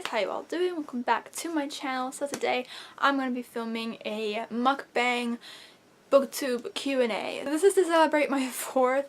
guys, how you all doing? Welcome back to my channel. So today I'm going to be filming a mukbang booktube Q&A. This is to celebrate my 4th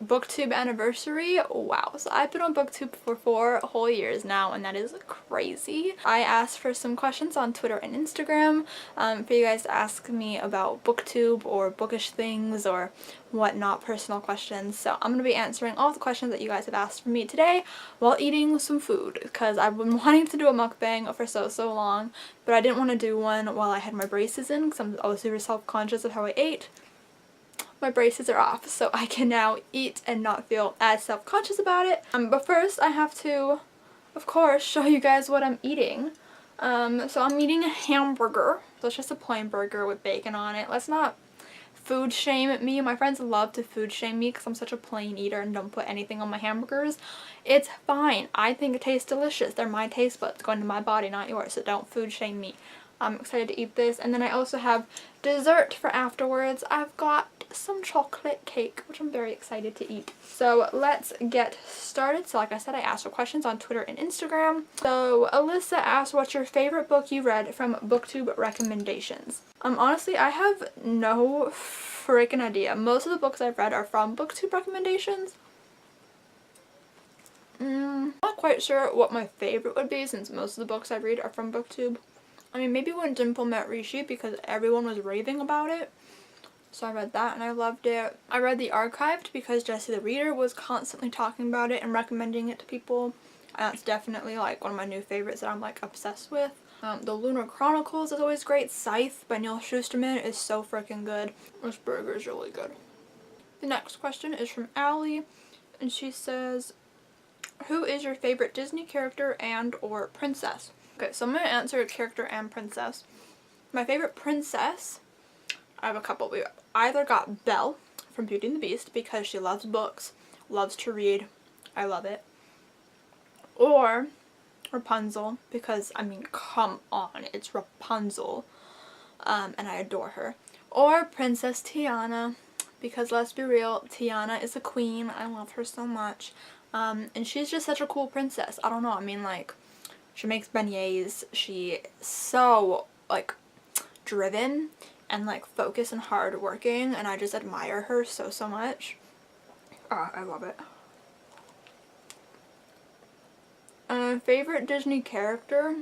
booktube anniversary. Wow, so I've been on booktube for 4 whole years now, and that is crazy. I asked for some questions on Twitter and Instagram for you guys to ask me about booktube or bookish things or whatnot, personal questions. So I'm going to be answering all the questions that you guys have asked for me today while eating some food, because I've been wanting to do a mukbang for so long, but I didn't want to do one while I had my braces in because I'm always super self-conscious of how I ate. My braces are off, so I can now eat and not feel as self-conscious about it. But first I have to, of course, show you guys what I'm eating. So I'm eating a hamburger. So it's just a plain burger with bacon on it. Let's not food shame me. My friends love to food shame me because I'm such a plain eater and don't put anything on my hamburgers. It's fine. I think it tastes delicious. They're my taste buds going to my body, not yours, so don't food shame me. I'm excited to eat this. And then I also have dessert for afterwards. I've got some chocolate cake, which I'm very excited to eat. So let's get started. So like I said, I asked for questions on Twitter and Instagram. So Alyssa asked, what's your favorite book you read from BookTube recommendations? Honestly, I have no freaking idea. Most of the books I've read are from BookTube recommendations. I'm not quite sure what my favorite would be, since most of the books I read are from BookTube. I mean, maybe When Dimple Met Rishi, because everyone was raving about it. So I read that and I loved it. I read The Archived because Jessie the Reader was constantly talking about it and recommending it to people. And that's definitely like one of my new favorites that I'm like obsessed with. The Lunar Chronicles is always great. Scythe by Neil Shusterman is so freaking good. This burger is really good. The next question is from Allie, and she says, who is your favorite Disney character and or princess? Okay, so I'm going to answer character and princess. My favorite princess, I have a couple. We either got Belle from Beauty and the Beast because she loves books, loves to read, I love it, or Rapunzel because, I mean, come on, it's Rapunzel, and I adore her, or Princess Tiana because, let's be real, Tiana is a queen. I love her so much, and she's just such a cool princess. I don't know, I mean, like, she makes beignets, she's so, like, driven and like focused and hard-working, and I just admire her so much. I love it. Favorite Disney character?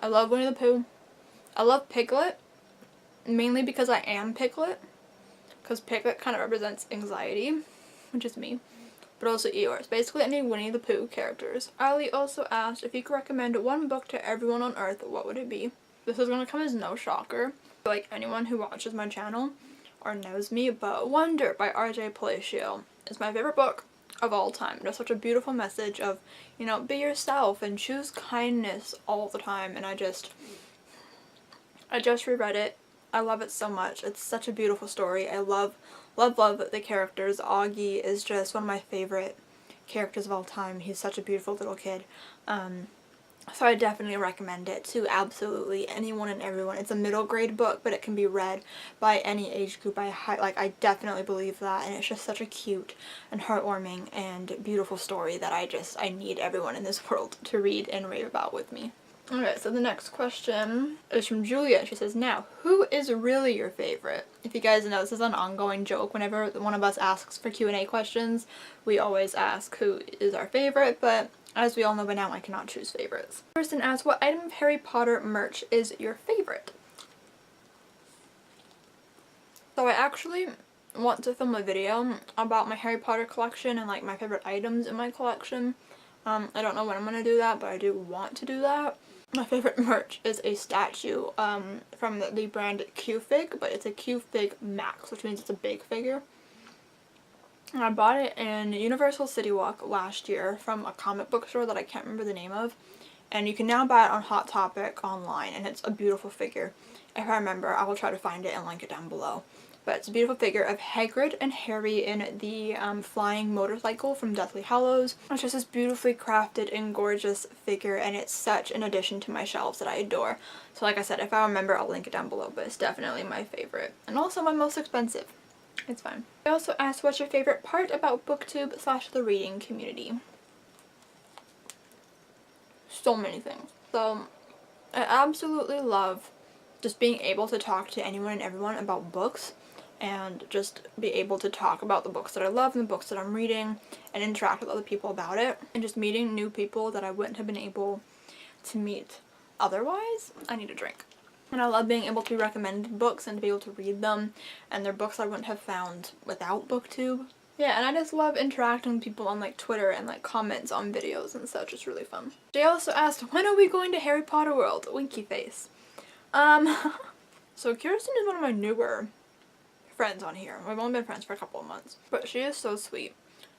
I love Winnie the Pooh. I love Piglet, mainly because I am Piglet, because Piglet kind of represents anxiety, which is me, but also Eeyore. Basically any Winnie the Pooh characters. Ali also asked if you could recommend one book to everyone on Earth, what would it be? This is going to come as no shocker, like anyone who watches my channel or knows me, but Wonder by R.J. Palacio is my favorite book of all time. There's such a beautiful message of, you know, be yourself and choose kindness all the time, and I just reread it. I love it so much. It's such a beautiful story. I love the characters. Augie is just one of my favorite characters of all time. He's such a beautiful little kid. So I definitely recommend it to absolutely anyone and everyone. It's a middle grade book, but it can be read by any age group. I definitely believe that, and it's just such a cute and heartwarming and beautiful story that I need everyone in this world to read and rave about with me. Okay, so the next question is from Julia. She says, now, who is really your favorite? If you guys know, this is an ongoing joke. Whenever one of us asks for Q&A questions, we always ask who is our favorite, but as we all know by now, I cannot choose favorites. Person asks, what item of Harry Potter merch is your favorite? So I actually want to film a video about my Harry Potter collection and like my favorite items in my collection. I don't know when I'm going to do that, but I do want to do that. My favorite merch is a statue from the brand Q-Fig, but it's a Q-Fig Max, which means it's a big figure. And I bought it in Universal City Walk last year from a comic book store that I can't remember the name of. And you can now buy it on Hot Topic online, and it's a beautiful figure. If I remember, I will try to find it and link it down below. But it's a beautiful figure of Hagrid and Harry in the flying motorcycle from Deathly Hallows. It's just this beautifully crafted and gorgeous figure, and it's such an addition to my shelves that I adore. So like I said, if I remember, I'll link it down below, but it's definitely my favorite. And also my most expensive. It's fine. I also asked, what's your favorite part about BookTube / the reading community? so many things. So I absolutely love just being able to talk to anyone and everyone about books, and just be able to talk about the books that I love and the books that I'm reading and interact with other people about it, and just meeting new people that I wouldn't have been able to meet otherwise. I need a drink. And I love being able to be recommended books and to be able to read them, and they're books I wouldn't have found without BookTube. Yeah, and I just love interacting with people on like Twitter and like comments on videos and such. It's really fun. They also asked, when are we going to Harry Potter World? Winky face. So Kirsten is one of my newer friends on here. We've only been friends for a couple of months, but she is so sweet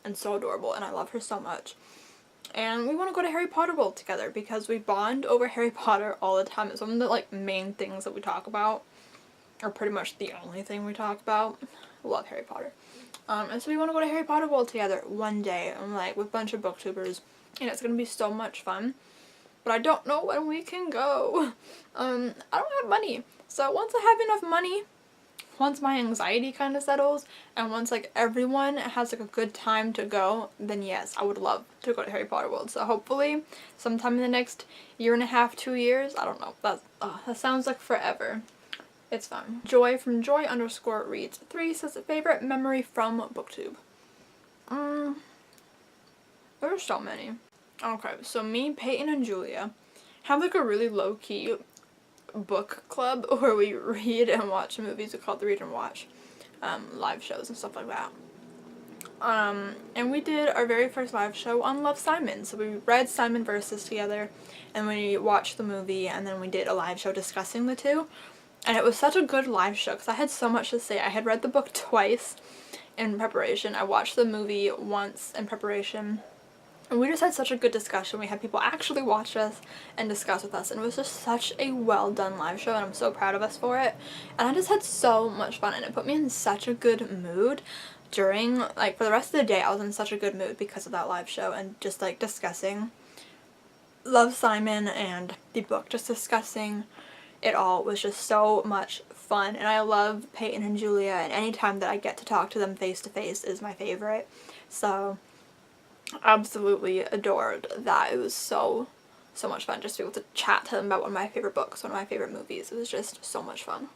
and so adorable, and I love her so much. And we want to go to Harry Potter World together because we bond over Harry Potter all the time. It's one of the like main things that we talk about, or pretty much the only thing we talk about. I love Harry Potter. And so we want to go to Harry Potter World together one day, and like with a bunch of booktubers, and it's gonna be so much fun. But I don't know when we can go. I don't have money, so once I have enough money, once my anxiety kind of settles, and once like everyone has like a good time to go, then yes, I would love to go to Harry Potter World. So hopefully sometime in the next year and a half, 2 years, I don't know, that sounds like forever. It's fun. Joy from Joy_reads3 says, favorite memory from BookTube. There's so many. Okay, so me, Peyton, and Julia have like a really low-key book club where we read and watch movies. We call it the Read and Watch, live shows and stuff like that. And we did our very first live show on Love, Simon. So we read Simon Versus together, and we watched the movie, and then we did a live show discussing the two. And it was such a good live show because I had so much to say. I had read the book twice in preparation. I watched the movie once in preparation. And we just had such a good discussion. We had people actually watch us and discuss with us. And it was just such a well done live show, and I'm so proud of us for it. And I just had so much fun, and it put me in such a good mood during, like, for the rest of the day. I was in such a good mood because of that live show and just like discussing Love, Simon and the book. Just discussing it all was just so much fun, and I love Peyton and Julia, and any time that I get to talk to them face to face is my favorite. So absolutely adored that. It was so much fun just to be able to chat to them about one of my favorite books, one of my favorite movies. It was just so much fun.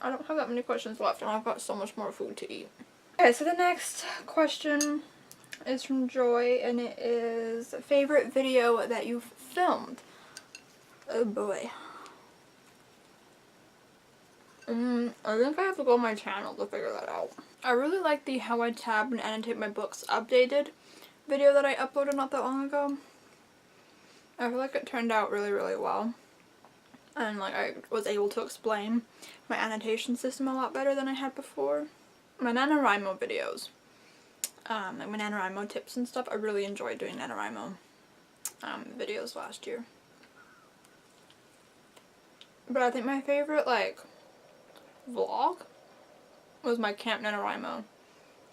I don't have that many questions left, and I've got so much more food to eat. Okay, so the next question is from Joy, and it is favorite video that you've filmed. Oh boy. I think I have to go on my channel to figure that out. I really like the how I tab and annotate my books updated video that I uploaded not that long ago. I feel like it turned out really, really well. And like I was able to explain my annotation system a lot better than I had before. My NaNoWriMo videos, like my NaNoWriMo tips and stuff, I really enjoyed doing NaNoWriMo videos last year. But I think my favorite, like, vlog was my Camp NaNoWriMo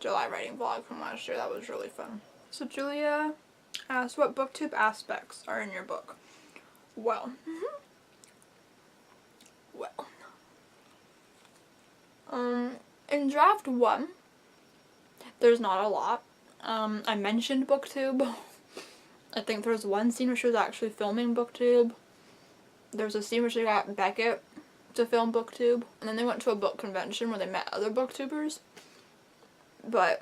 July writing vlog from last year. That was really fun. So Julia asked, what BookTube aspects are in your book? Well, in draft 1, there's not a lot. I mentioned BookTube. I think there was one scene where she was actually filming BookTube. There's a scene where she got Beckett to film BookTube, and then they went to a book convention where they met other booktubers. But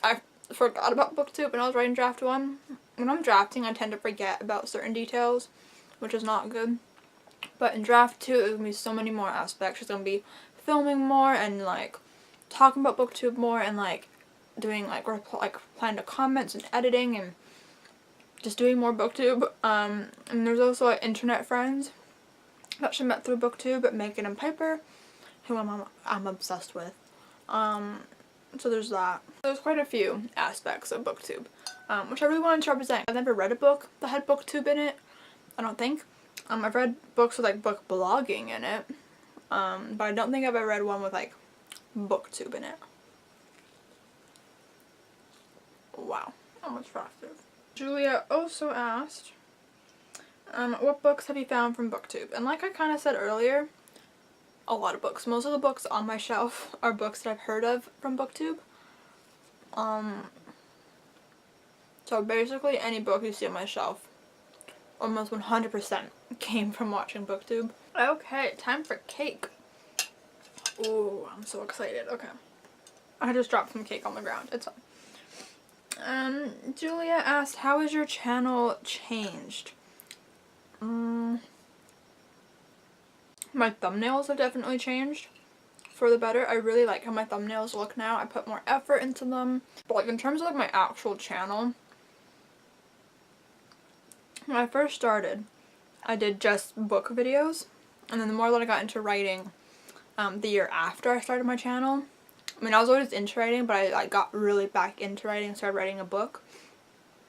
I forgot about BookTube when I was writing draft 1. When I'm drafting, I tend to forget about certain details, which is not good. But in draft 2, there's going to be so many more aspects. She's going to be filming more and like talking about BookTube more, and like doing like replying to comments and editing and just doing more BookTube. And there's also like internet friends that she met through BookTube, but Megan and Piper, who I'm obsessed with. So there's that. There's quite a few aspects of BookTube, which I really wanted to represent. I've never read a book that had BookTube in it, I don't think. I've read books with like book blogging in it, but I don't think I've ever read one with like BookTube in it. Wow, almost frosted. Julia also asked, what books have you found from BookTube? And like I kind of said earlier, a lot of books. Most of the books on my shelf are books that I've heard of from BookTube. So basically any book you see on my shelf almost 100% came from watching BookTube. Okay, time for cake. Ooh, I'm so excited. Okay. I just dropped some cake on the ground. It's fine. Julia asked, how has your channel changed? My thumbnails have definitely changed for the better. I really like how my thumbnails look now. I put more effort into them. But like in terms of like my actual channel, when I first started, I did just book videos. And then the more that I got into writing, the year after I started my channel, I mean, I was always into writing, but I got really back into writing and started writing a book.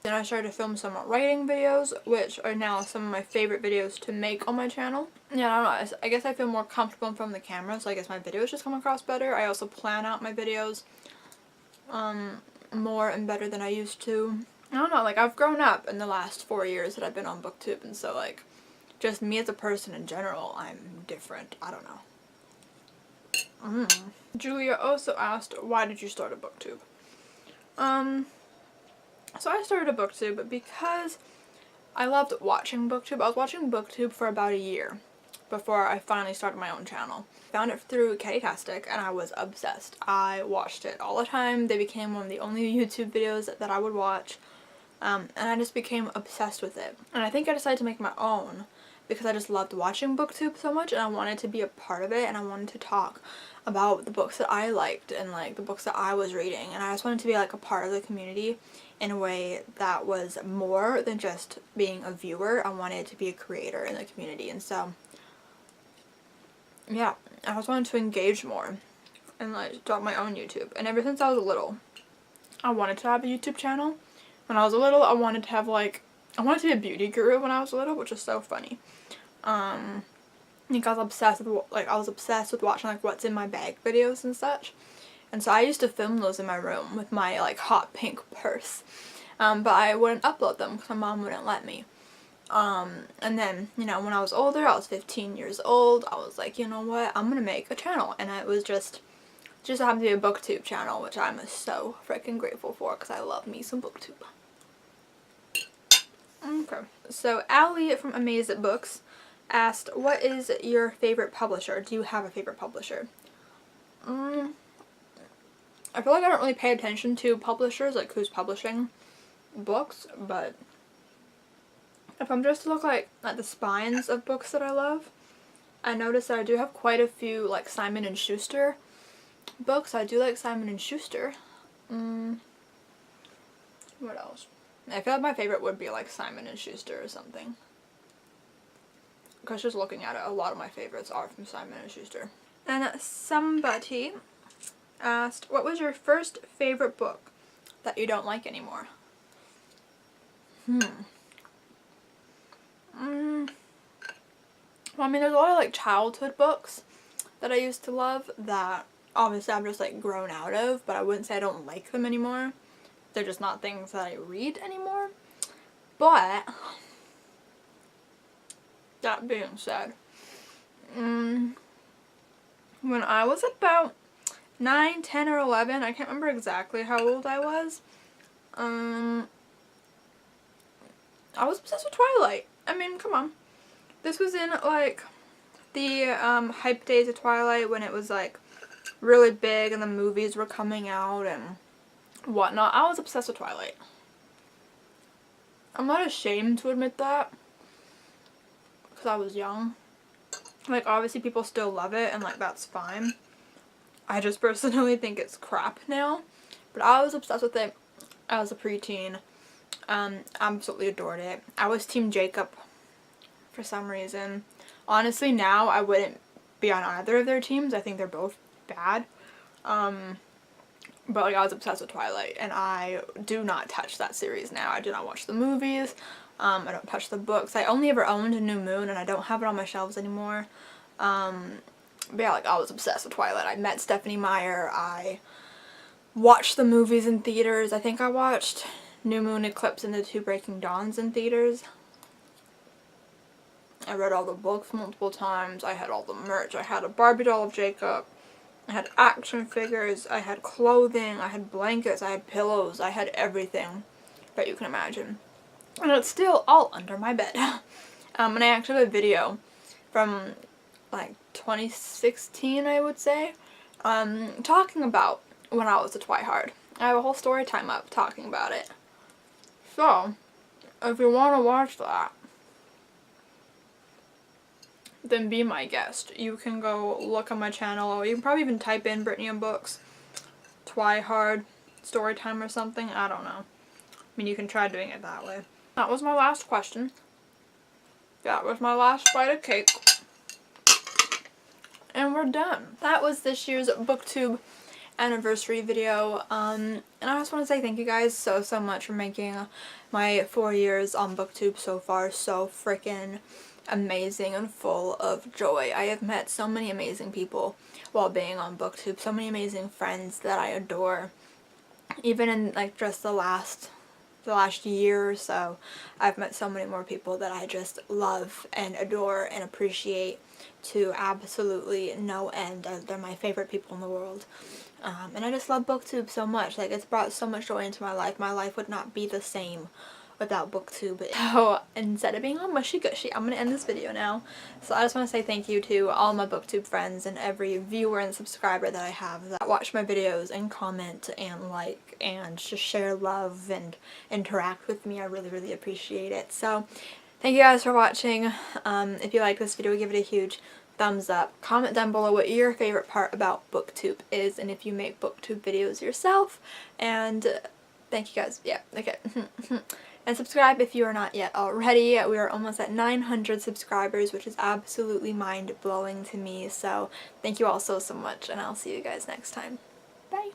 Then I started to film some writing videos, which are now some of my favorite videos to make on my channel. Yeah, I don't know, I guess I feel more comfortable in front of the camera, so I guess my videos just come across better. I also plan out my videos more and better than I used to. I don't know, like I've grown up in the last 4 years that I've been on BookTube, and so like just me as a person in general, I'm different. I don't know. Julia also asked, why did you start a BookTube? So I started a BookTube because I loved watching BookTube. I was watching BookTube for about a year before I finally started my own channel. Found it through Cattastic and I was obsessed. I watched it all the time. They became one of the only YouTube videos that I would watch. And I just became obsessed with it. And I think I decided to make my own because I just loved watching BookTube so much and I wanted to be a part of it and I wanted to talk about the books that I liked and like the books that I was reading, and I just wanted to be like a part of the community in a way that was more than just being a viewer. I wanted to be a creator in the community, and so yeah, I just wanted to engage more and like start my own YouTube. And ever since I was little, I wanted to have a YouTube channel. When I was little, I wanted to have like, I wanted to be a beauty guru when I was little, which is so funny. I think I was obsessed with watching like what's in my bag videos and such. And so I used to film those in my room with my like hot pink purse. But I wouldn't upload them because my mom wouldn't let me. And then, you know, when I was older, I was 15 years old, I was like, you know what, I'm gonna make a channel. And it was just happened to be a BookTube channel, which I'm so freaking grateful for because I love me some BookTube. Okay, so Allie from Amazed at Books asked, what is your favorite publisher? Do you have a favorite publisher? I feel like I don't really pay attention to publishers, like who's publishing books, but if I'm just to look like at the spines of books that I love, I noticed that I do have quite a few like Simon & Schuster books. I do like Simon & Schuster. What else? I feel like my favorite would be like Simon & Schuster or something. Because just looking at it, a lot of my favorites are from Simon & Schuster. And somebody asked, what was your first favorite book that you don't like anymore? Well, I mean, there's a lot of like childhood books that I used to love that obviously I've just like grown out of, but I wouldn't say I don't like them anymore. They're just not things that I read anymore. But that being said, when I was about 9, 10, or 11, I can't remember exactly how old I was, I was obsessed with Twilight. I mean, come on. This was in, like, the hype days of Twilight when it was, like, really big and the movies were coming out and whatnot. I was obsessed with Twilight. I'm not ashamed to admit that, because I was young. Like, obviously people still love it and, like, that's fine. I just personally think it's crap now. But I was obsessed with it as a preteen. Absolutely adored it. I was Team Jacob for some reason. Honestly, now I wouldn't be on either of their teams. I think they're both bad. But like, I was obsessed with Twilight, and I do not touch that series now. I do not watch the movies. I don't touch the books. I only ever owned a New Moon, and I don't have it on my shelves anymore. But yeah, like, I was obsessed with Twilight. I met Stephenie Meyer. I watched the movies in theaters. I think I watched New Moon, Eclipse, and the 2 Breaking Dawns in theaters. I read all the books multiple times. I had all the merch. I had a Barbie doll of Jacob. I had action figures. I had clothing. I had blankets. I had pillows. I had everything that you can imagine. and it's still all under my bed. And I actually have a video from like 2016, I would say, talking about when I was a twihard. I have a whole story time up talking about it. So, if you want to watch that, then be my guest. You can go look on my channel, or you can probably even type in Brittany and Books, twihard, story time or something. I don't know. I mean, you can try doing it that way. That was my last question. That was my last bite of cake. And we're done. That was this year's BookTube anniversary video. And I just want to say thank you guys so much for making my 4 years on BookTube so far so freaking amazing and full of joy. I have met so many amazing people while being on BookTube. So many amazing friends that I adore. Even in like just the last year or so, I've met so many more people that I just love and adore and appreciate to absolutely no end. They're my favorite people in the world. And I just love BookTube so much. Like, it's brought so much joy into my life. My life would not be the same without BookTube. So instead of being all mushy gushy, I'm going to end this video now. So I just want to say thank you to all my BookTube friends and every viewer and subscriber that I have that watch my videos and comment and like and just share love and interact with me. I really appreciate it. So thank you guys for watching. If you like this video, give it a huge thumbs up. Comment down below what your favorite part about BookTube is, and if you make BookTube videos yourself. And thank you guys. Yeah, okay. And subscribe if you are not yet already. We are almost at 900 subscribers, which is absolutely mind-blowing to me. So thank you all so much, and I'll see you guys next time. Bye!